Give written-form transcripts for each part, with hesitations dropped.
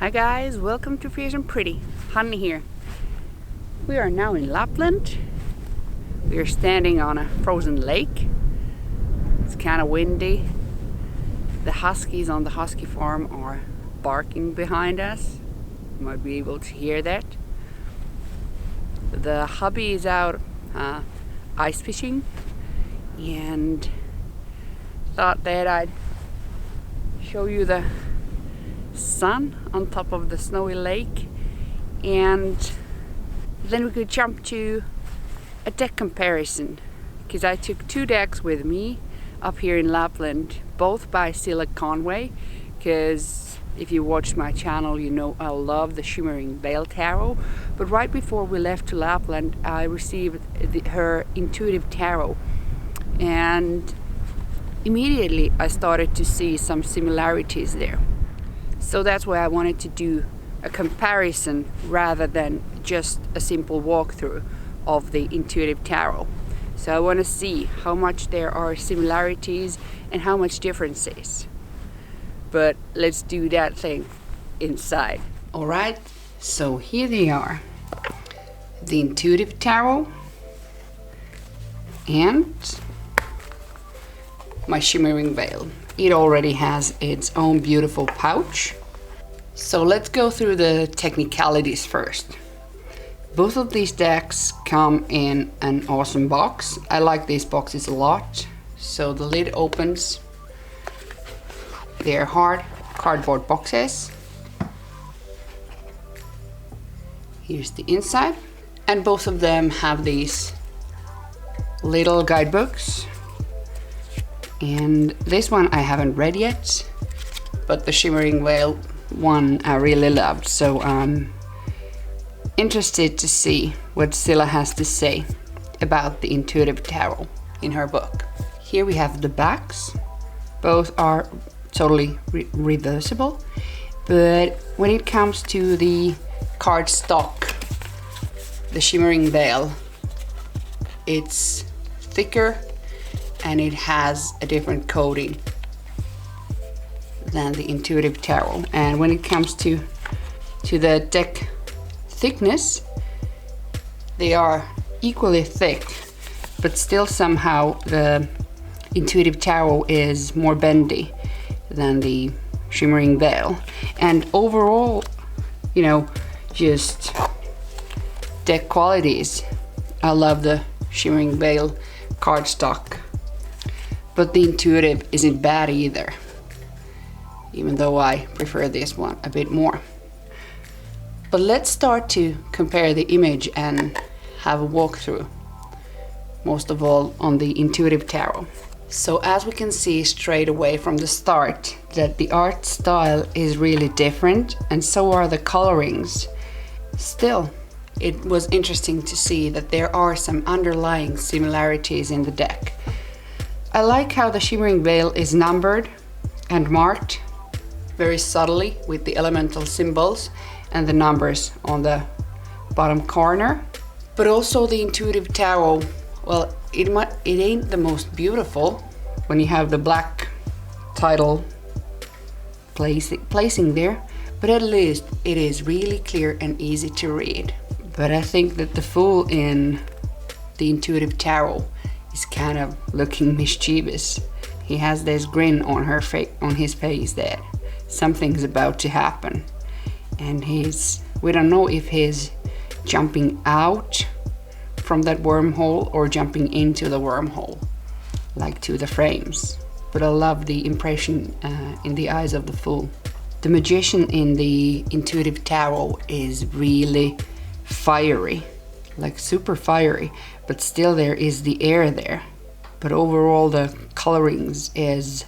Hi guys, welcome to Fierce and Pretty. Hanni here. We are now in Lapland. We are standing on a frozen lake. It's kind of windy. The huskies on the husky farm are barking behind us. You might be able to hear that. The hubby is out ice fishing and thought that I'd show you the sun on top of the snowy lake, and then we could jump to a deck comparison, because I took two decks with me up here in Lapland, both by Cilla Conway, because if you watch my channel you know I love the Shimmering Veil Tarot. But right before we left to Lapland I received her intuitive tarot, and immediately I started to see some similarities there. So that's why I wanted to do a comparison rather than just a simple walkthrough of the intuitive tarot. So I want to see how much there are similarities and how much differences. But let's do that thing inside. Alright, so here they are. The intuitive tarot and my Shimmering Veil. It already has its own beautiful pouch. So let's go through the technicalities first. Both of these decks come in an awesome box. I like these boxes a lot. So the lid opens. They're hard cardboard boxes. Here's the inside. And both of them have these little guidebooks. And this one I haven't read yet, but the Shimmering Veil one I really loved, so I'm interested to see what Cilla has to say about the intuitive tarot in her book. Here we have the backs. Both are totally reversible, but when it comes to the cardstock, the Shimmering Veil, it's thicker and it has a different coating than the intuitive tarot. And when it comes to the deck thickness, they are equally thick, but still somehow the intuitive tarot is more bendy than the Shimmering Veil. And overall, you know, just deck qualities, I love the Shimmering Veil cardstock. But the intuitive isn't bad either, even though I prefer this one a bit more. But let's start to compare the image and have a walkthrough, most of all on the intuitive tarot. So as we can see straight away from the start that the art style is really different, and so are the colorings. Still, it was interesting to see that there are some underlying similarities in the deck. I like how the Shimmering Veil is numbered and marked very subtly with the elemental symbols and the numbers on the bottom corner. But also the intuitive tarot, well, it ain't the most beautiful when you have the black title placing there, but at least it is really clear and easy to read. But I think that the fool in the intuitive tarot is kind of looking mischievous. He has this grin on his face that something's about to happen, and we don't know if he's jumping out from that wormhole or jumping into the wormhole, like to the frames. But I love the impression in the eyes of the fool. The magician in the intuitive tarot is really fiery, like super fiery, but still there is the air there. But overall the colorings is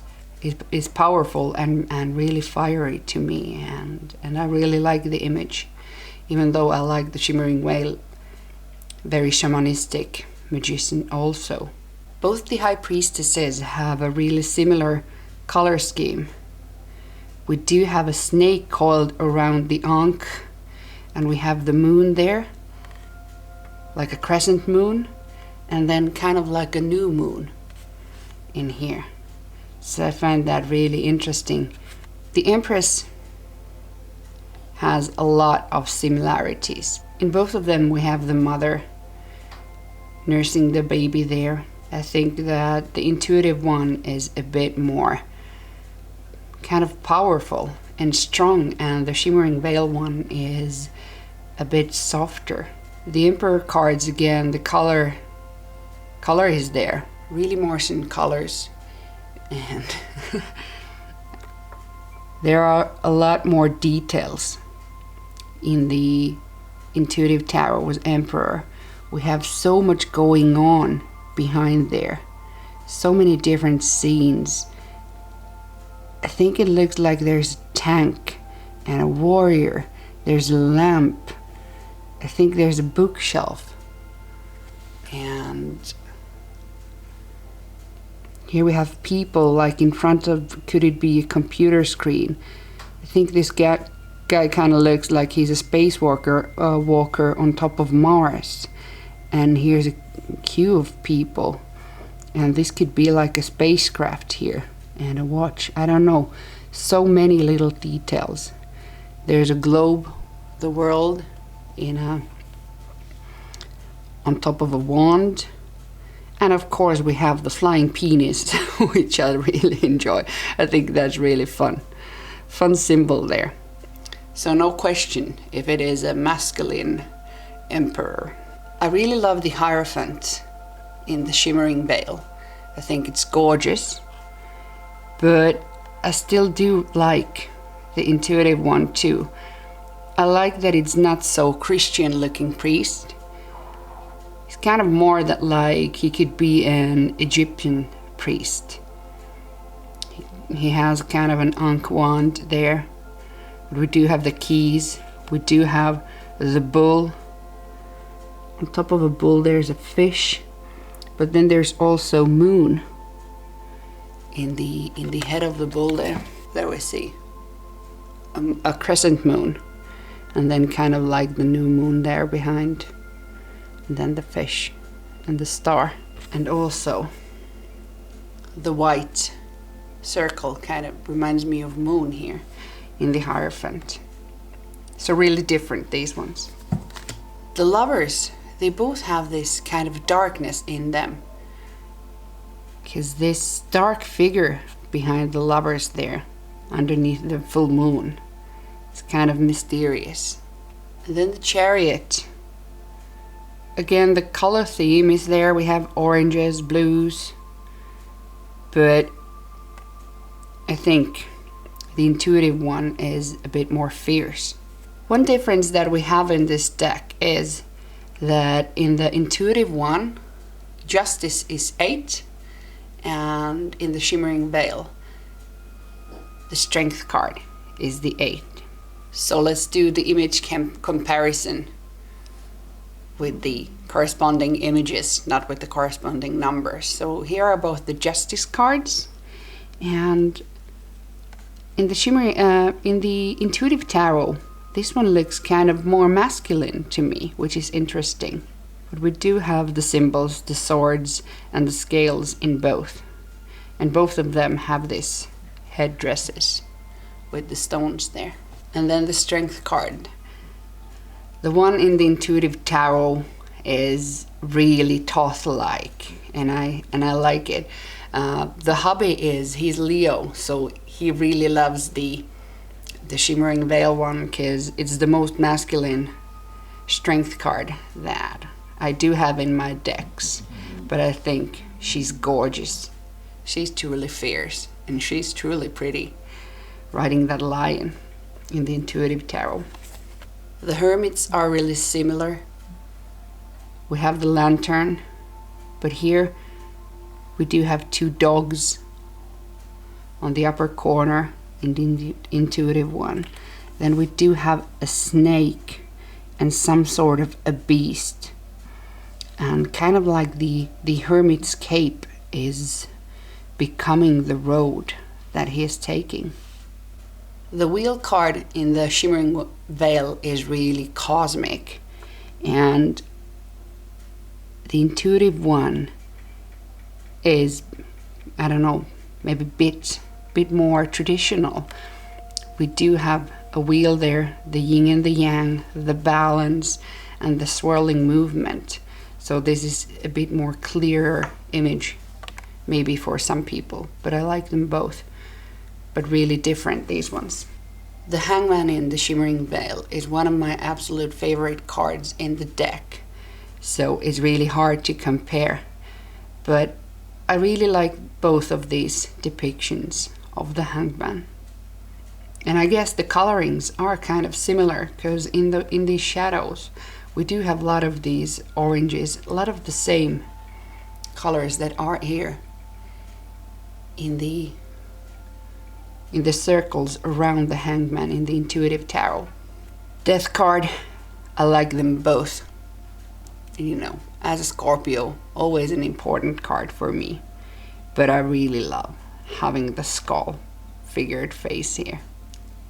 powerful and really fiery to me, and I really like the image, even though I like the Shimmering Veil, very shamanistic magician also. Both the high priestesses have a really similar color scheme. We do have a snake coiled around the ankh, and we have the moon there, like a crescent moon, and then kind of like a new moon in here. So I find that really interesting. The Empress has a lot of similarities. In both of them we have the mother nursing the baby there. I think that the intuitive one is a bit more kind of powerful and strong, and the Shimmering Veil one is a bit softer. The Emperor cards, again, the color is there, really Morrison colors, and there are a lot more details in the Intuitive Tarot with Emperor. We have so much going on behind there, so many different scenes. I think it looks like there's a tank and a warrior, there's a lamp, I think there's a bookshelf, and here we have people like in front of, could it be a computer screen? I think this guy kind of looks like he's a spacewalker walker on top of Mars, and here's a queue of people, and this could be like a spacecraft here, and a watch, I don't know, so many little details. There's a globe, the world, on top of a wand, and of course we have the flying penis, which I really enjoy. I think that's really fun symbol there. So no question if it is a masculine emperor. I really love the Hierophant in the Shimmering Veil. I think it's gorgeous, but I still do like the intuitive one too. I like that it's not so Christian looking priest. He's kind of more that like he could be an Egyptian priest. He has kind of an Ankh wand there. But we do have the keys. We do have the bull. On top of a bull there's a fish. But then there's also moon in the head of the bull there. There we see a crescent moon, and then kind of like the new moon there behind, and then the fish and the star, and also the white circle kind of reminds me of moon here in the Hierophant. So really different, these ones. The lovers, they both have this kind of darkness in them, because this dark figure behind the lovers there underneath the full moon, it's kind of mysterious. And then the Chariot, again the color theme is there. We have oranges, blues, but I think the intuitive one is a bit more fierce. One difference that we have in this deck is that in the intuitive one, justice is 8, and in the Shimmering Veil, the strength card is the 8. So let's do the image comparison with the corresponding images, not with the corresponding numbers. So here are both the justice cards, and in the intuitive tarot, this one looks kind of more masculine to me, which is interesting. But we do have the symbols, the swords and the scales in both, and both of them have this headdresses with the stones there. And then the strength card. The one in the intuitive tarot is really Thoth-like, and I like it. The hubby he's Leo, so he really loves the Shimmering Veil one, because it's the most masculine strength card that I do have in my decks. But I think she's gorgeous. She's truly fierce, and she's truly pretty, riding that lion in the intuitive tarot. The Hermits are really similar. We have the lantern, but here we do have 2 dogs on the upper corner in the intuitive one. Then we do have a snake and some sort of a beast, and kind of like the Hermit's cape is becoming the road that he is taking. The wheel card in the Shimmering Veil is really cosmic, and the intuitive one is, I don't know, maybe bit more traditional. We do have a wheel there, the yin and the yang, the balance, and the swirling movement. So this is a bit more clearer image, maybe for some people, but I like them both, but really different, these ones. The Hangman in the Shimmering Veil is one of my absolute favorite cards in the deck, so it's really hard to compare, but I really like both of these depictions of the Hangman. And I guess the colorings are kind of similar, because in these shadows we do have a lot of these oranges, a lot of the same colors that are here in the circles around the Hangman in the Intuitive Tarot. Death card, I like them both. You know, as a Scorpio, always an important card for me, but I really love having the skull figured face here.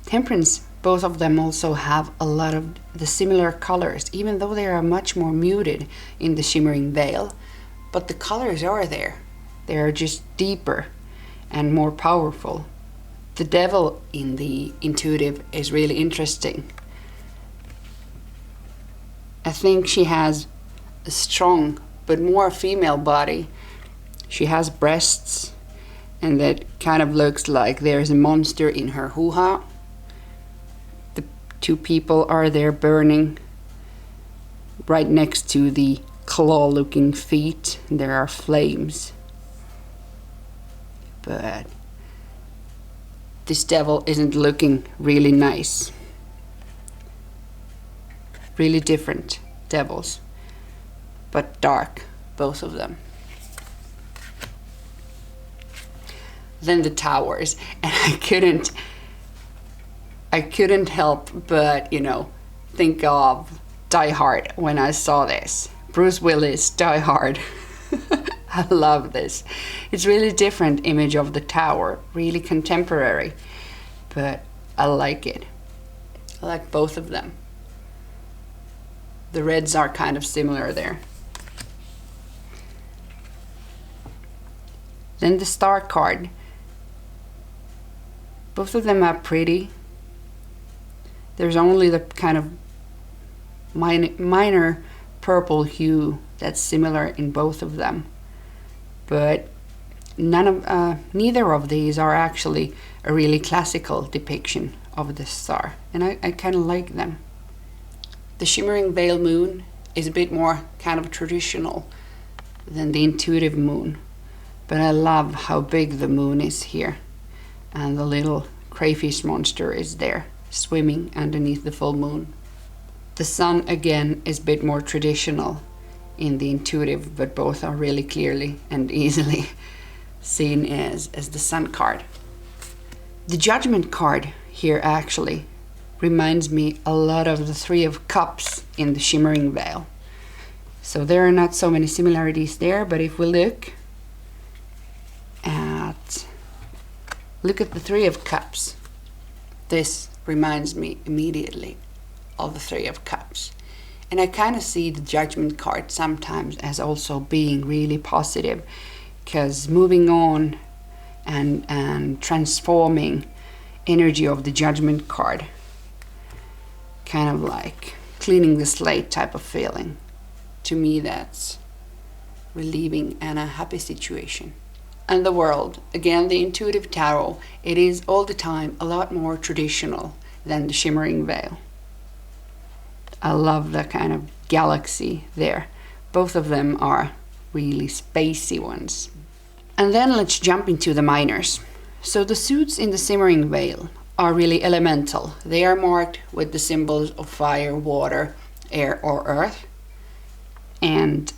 Temperance, both of them also have a lot of the similar colors, even though they are much more muted in the Shimmering Veil, but the colors are there. They are just deeper and more powerful. The Devil in the Intuitive is really interesting. I think she has a strong but more female body. She has breasts, and that kind of looks like there's a monster in her hoo-ha. The two people are there burning right next to the claw-looking feet. There are flames. But this devil isn't looking really nice. Really different devils, but dark, both of them. Then the towers, and I couldn't help but, you know, think of Die Hard when I saw this. Bruce Willis, Die Hard. I love this. It's really different image of the tower, really contemporary, but I like it. I like both of them. The reds are kind of similar there. Then the Star card. Both of them are pretty. There's only the kind of minor purple hue that's similar in both of them, but neither of these are actually a really classical depiction of the star, and I kind of like them. The Shimmering Veil moon is a bit more kind of traditional than the Intuitive moon, but I love how big the moon is here, and the little crayfish monster is there swimming underneath the full moon. The sun again is a bit more traditional in the Intuitive, but both are really clearly and easily seen as the Sun card. The Judgment card here actually reminds me a lot of the Three of Cups in the Shimmering Veil. So there are not so many similarities there, but if we look at the Three of Cups, this reminds me immediately of the Three of Cups. And I kind of see the Judgment card sometimes as also being really positive, because moving on and transforming energy of the Judgment card, kind of like cleaning the slate type of feeling. To me, that's relieving and a happy situation. And the World, again, the Intuitive Tarot, it is all the time a lot more traditional than the Shimmering Veil. I love the kind of galaxy there. Both of them are really spacey ones. And then let's jump into the minors. So the suits in the Shimmering Veil are really elemental. They are marked with the symbols of fire, water, air, or earth. And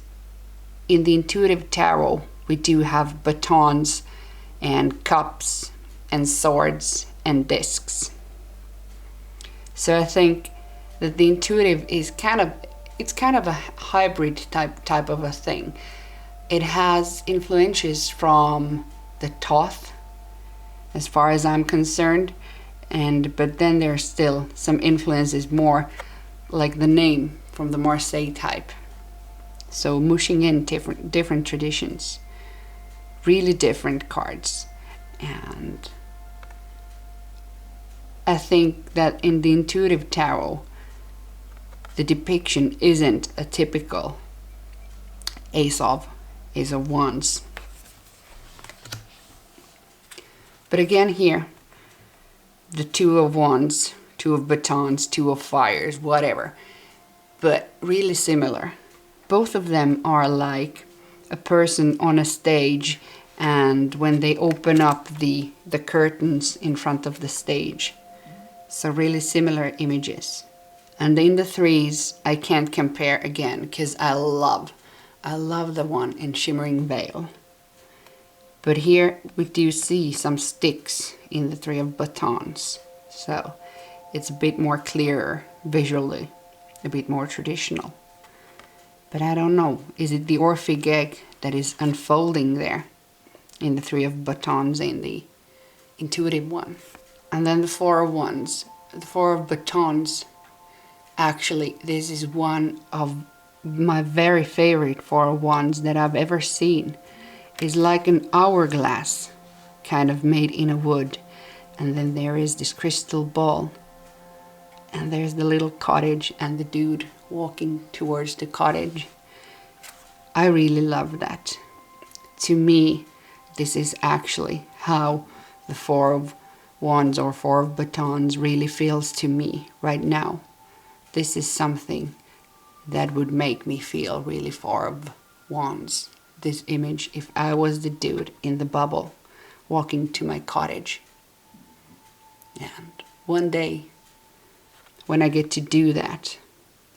in the Intuitive Tarot, we do have batons and cups and swords and discs. So I think that the Intuitive is kind of a hybrid type of a thing. It has influences from the Thoth, as far as I'm concerned, but then there's still some influences more like the name from the Marseille type. So mushing in different traditions, really different cards, and I think that in the intuitive tarot, the depiction isn't a typical Ace of Wands. But again here, the Two of Wands, Two of Batons, Two of Fires, whatever. But really similar. Both of them are like a person on a stage, and when they open up the curtains in front of the stage. So really similar images. And in the threes, I can't compare again, because I love the one in Shimmering Veil. But here we do see some sticks in the Three of Batons. So it's a bit more clearer visually, a bit more traditional. But I don't know, is it the Orphic egg that is unfolding there in the Three of Batons in the intuitive one? And then the Four of Wands, the Four of Batons. Actually, this is one of my very favorite Four of Wands that I've ever seen. It's like an hourglass, kind of made in a wood. And then there is this crystal ball. And there's the little cottage and the dude walking towards the cottage. I really love that. To me, this is actually how the Four of Wands or Four of Batons really feels to me right now. This is something that would make me feel really Four of Wands. This image, if I was the dude in the bubble walking to my cottage. And one day, when I get to do that,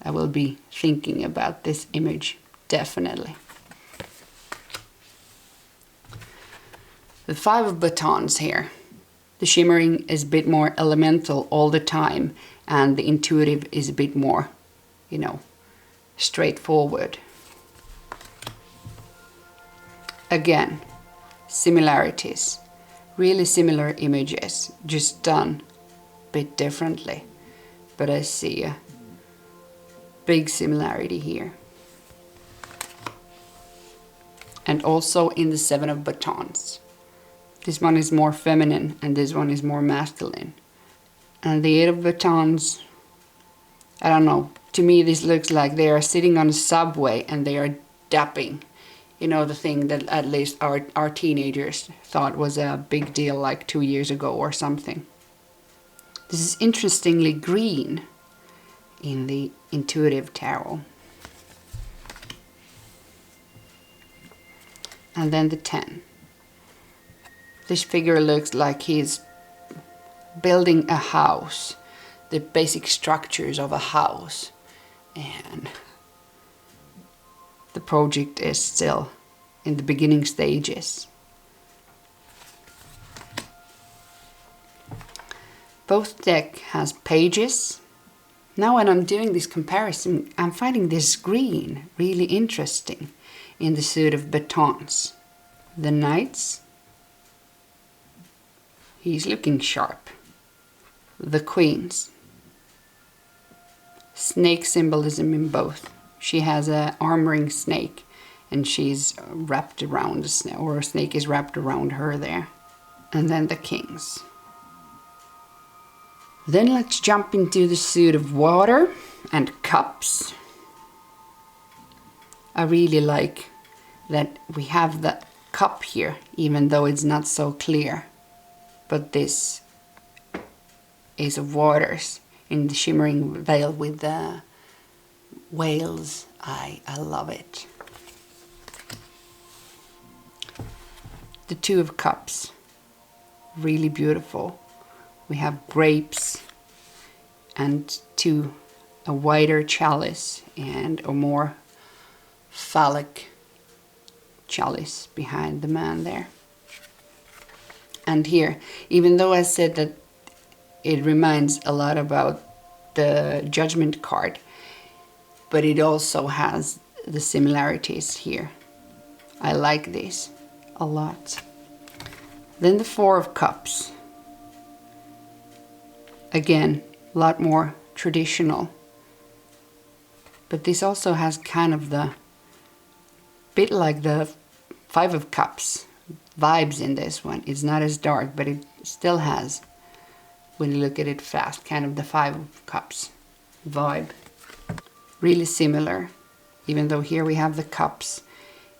I will be thinking about this image, definitely. The Five of Batons here. The Shimmering is a bit more elemental all the time, and the intuitive is a bit more, you know, straightforward. Again, similarities. Really similar images, just done a bit differently. But I see a big similarity here. And also in the Seven of Batons. This one is more feminine and this one is more masculine. And the Eight of Batons, I don't know, to me this looks like they are sitting on a subway and they are dapping. You know, the thing that at least our teenagers thought was a big deal like 2 years ago or something. This is interestingly green in the intuitive tarot. And then the 10. This figure looks like he's building a house, the basic structures of a house. And the project is still in the beginning stages. Both deck has pages. Now when I'm doing this comparison, I'm finding this green really interesting in the suit of Batons. The Knights, he's looking sharp. The Queens, snake symbolism in both. She has a armoring snake and she's wrapped around a snake, or a snake is wrapped around her there. And then the Kings. Then let's jump into the suit of Water and Cups. I really like that we have the cup here, even though it's not so clear. But this Ace of Waters in the Shimmering Veil with the whales, I love it. The Two of Cups, really beautiful. We have grapes and a wider chalice and a more phallic chalice behind the man there. And here, even though I said that it reminds a lot about the Judgment card, but it also has the similarities here. I like this a lot. Then the Four of Cups. Again, a lot more traditional. But this also has kind of the bit like the Five of Cups vibes in this one. It's not as dark, but it still has when you look at it fast, kind of the Five of Cups vibe. Really similar, even though here we have the cups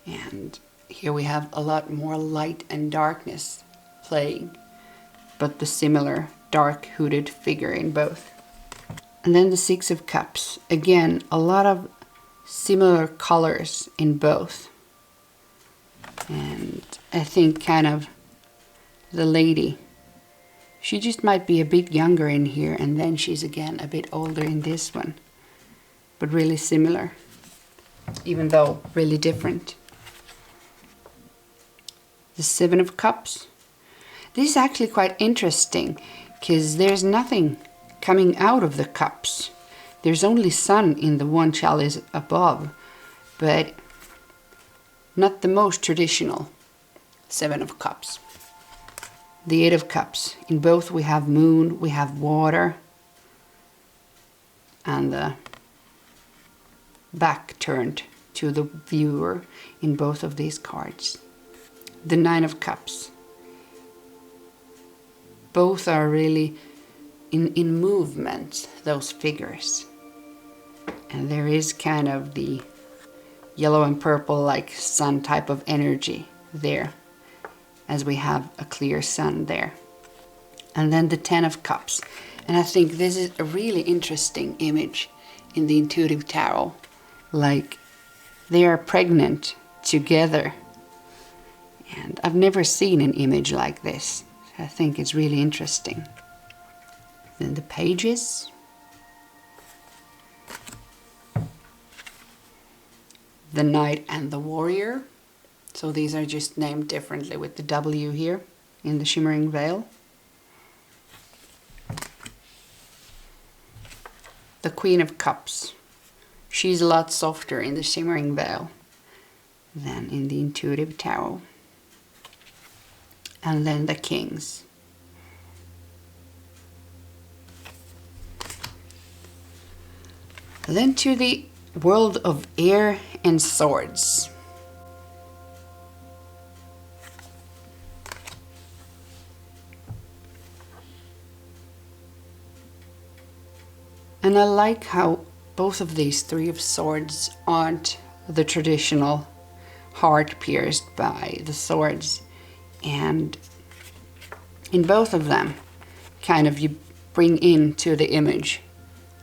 and here we have a lot more light and darkness playing, but the similar dark hooded figure in both. And then the Six of Cups, again a lot of similar colors in both, and I think kind of the lady, she just might be a bit younger in here, and then she's again a bit older in this one, but really similar, even though really different. The Seven of Cups. This is actually quite interesting because there's nothing coming out of the cups. There's only sun in the one chalice above, but not the most traditional Seven of Cups. The Eight of Cups. In both we have moon, we have water, and the back turned to the viewer in both of these cards. The Nine of Cups. Both are really in movement, those figures. And there is kind of the yellow and purple like sun type of energy there, as we have a clear sun there. And then the Ten of Cups. And I think this is a really interesting image in the intuitive tarot. Like they are pregnant together. And I've never seen an image like this. I think it's really interesting. Then the Pages. The Knight and the Warrior. So these are just named differently with the W here in the Shimmering Veil. The Queen of Cups. She's a lot softer in the Shimmering Veil than in the intuitive tarot. And then the Kings. Then to the world of air and swords. And I like how both of these Three of Swords aren't the traditional heart pierced by the swords. And in both of them, kind of you bring into the image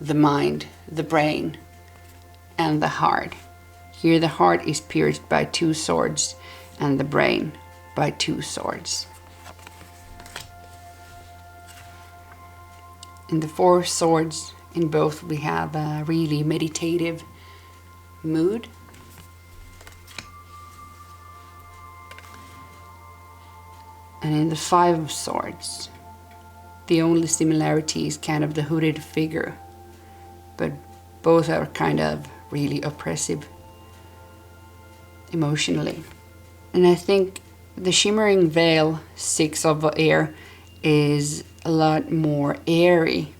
the mind, the brain, and the heart. Here the heart is pierced by two swords and the brain by two swords. In the Four of Swords, in both we have a really meditative mood. And in the Five of Swords, the only similarity is kind of the hooded figure, but both are kind of really oppressive emotionally. And I think the Shimmering Veil, Six of Air, is a lot more airy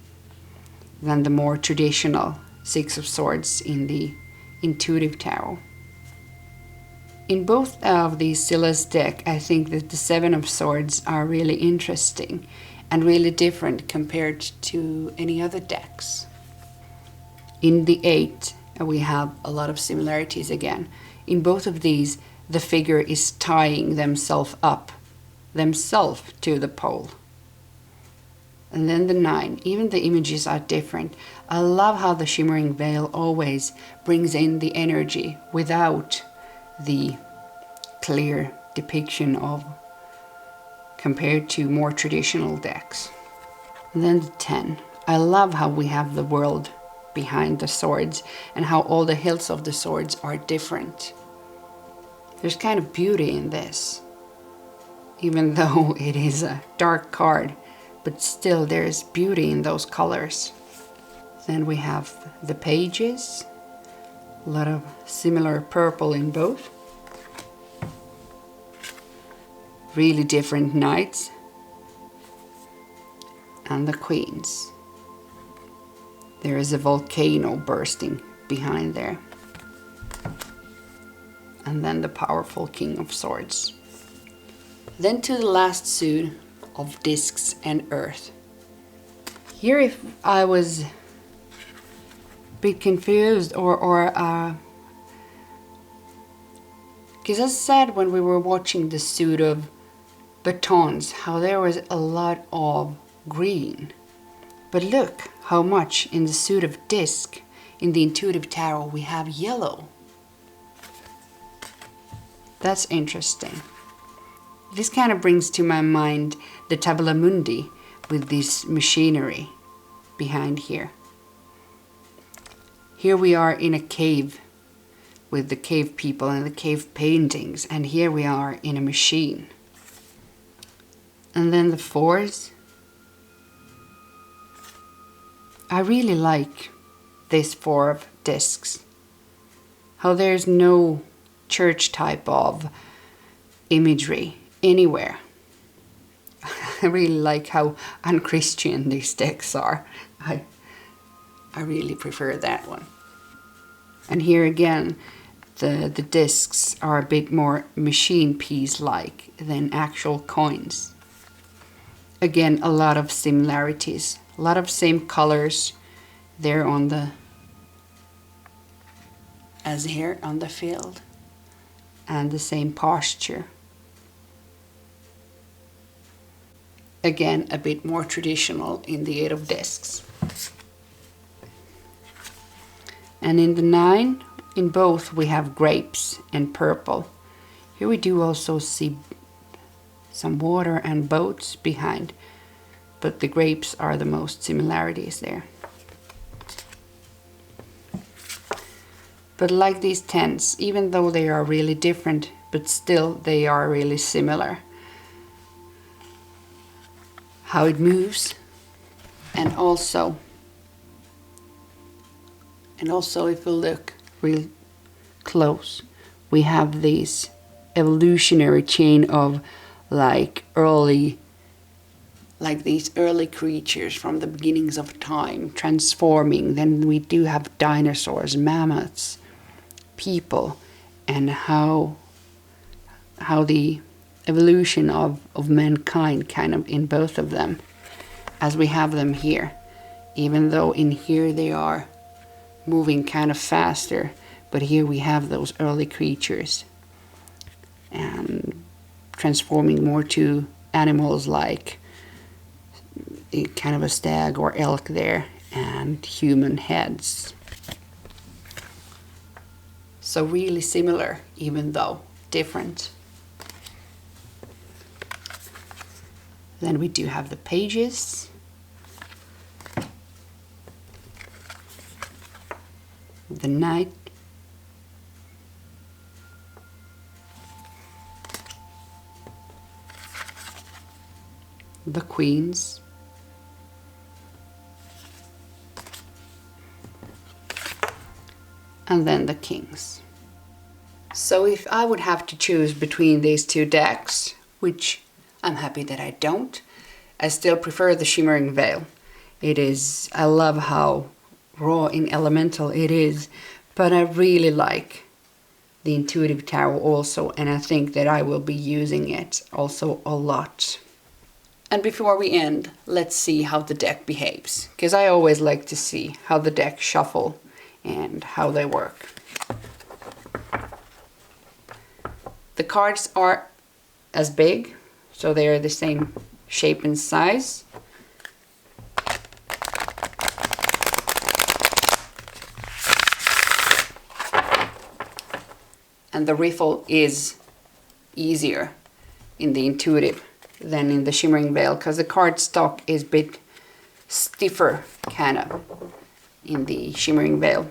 than the more traditional Six of Swords in the intuitive tarot. In both of these Cilla's deck, I think that the Seven of Swords are really interesting and really different compared to any other decks. In the Eight, we have a lot of similarities again. In both of these, the figure is tying themselves to the pole. And then the Nine, even the images are different. I love how the Shimmering Veil always brings in the energy without the clear depiction of, compared to more traditional decks. And then the 10. I love how we have the world behind the swords and how all the hilts of the swords are different. There's kind of beauty in this, even though it is a dark card, but still there's beauty in those colors. Then we have the Pages, a lot of similar purple in both. Really different Knights. And the Queens. There is a volcano bursting behind there. And then the powerful King of Swords. Then to the last suit of Discs and Earth. Here, if I was a bit confused or because I said when we were watching the suit of batons how there was a lot of green, but look how much in the suit of disc in the intuitive tarot we have yellow. That's interesting. This kind of brings to my mind the Tabula Mundi with this machinery behind here. Here we are in a cave with the cave people and the cave paintings, and here we are in a machine. And then the fours. I really like this four of discs. How there's no church type of imagery anywhere. I really like how unchristian these decks are. I really prefer that one. And here again, the discs are a bit more machine piece-like than actual coins. Again, a lot of similarities, a lot of same colors there on the, as here on the field, and the same posture. Again, a bit more traditional in the 8 of discs. And in the 9, in both we have grapes and purple. Here we do also see some water and boats behind, but the grapes are the most similarities there. But like these 10s, even though they are really different, but still they are really similar. How it moves, and also if we look real close, we have this evolutionary chain of like these early creatures from the beginnings of time transforming. Then we do have dinosaurs, mammoths, people, and how the evolution of mankind kind of in both of them, as we have them here, even though in here they are moving kind of faster, but here we have those early creatures and transforming more to animals like kind of a stag or elk there, and human heads. So really similar, even though different. Then we do have the pages. The knight. The queens. And then the kings. So if I would have to choose between these two decks, which I'm happy that I don't, I still prefer the Shimmering Veil. I love how raw and elemental it is, but I really like the Intuitive Tarot also, and I think that I will be using it also a lot. And before we end, let's see how the deck behaves, because I always like to see how the deck shuffle and how they work. The cards are as big, so they are the same shape and size. And the riffle is easier in the Intuitive than in the Shimmering Veil, because the card stock is a bit stiffer kind of in the Shimmering Veil.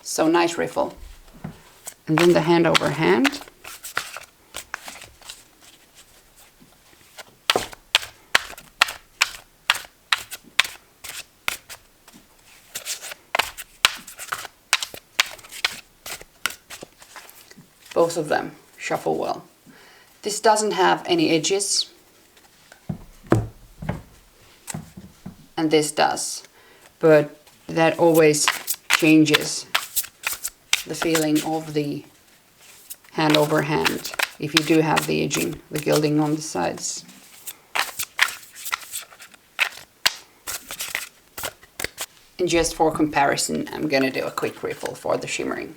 So nice riffle. And then the hand over hand. Both of them shuffle well. This doesn't have any edges, and this does, but that always changes the feeling of the hand over hand if you do have the edging, the gilding on the sides. And just for comparison, I'm gonna do a quick riffle for the shimmering.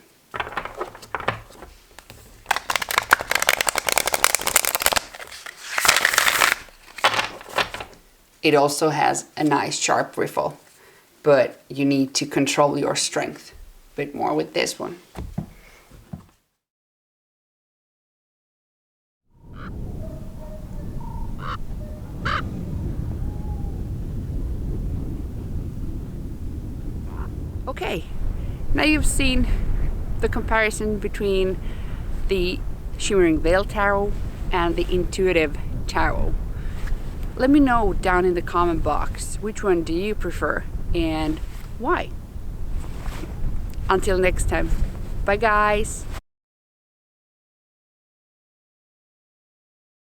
It also has a nice sharp riffle, but you need to control your strength a bit more with this one. Okay, now you've seen the comparison between the Shimmering Veil Tarot and the Intuitive Tarot. Let me know down in the comment box, which one do you prefer and why? Until next time, bye guys!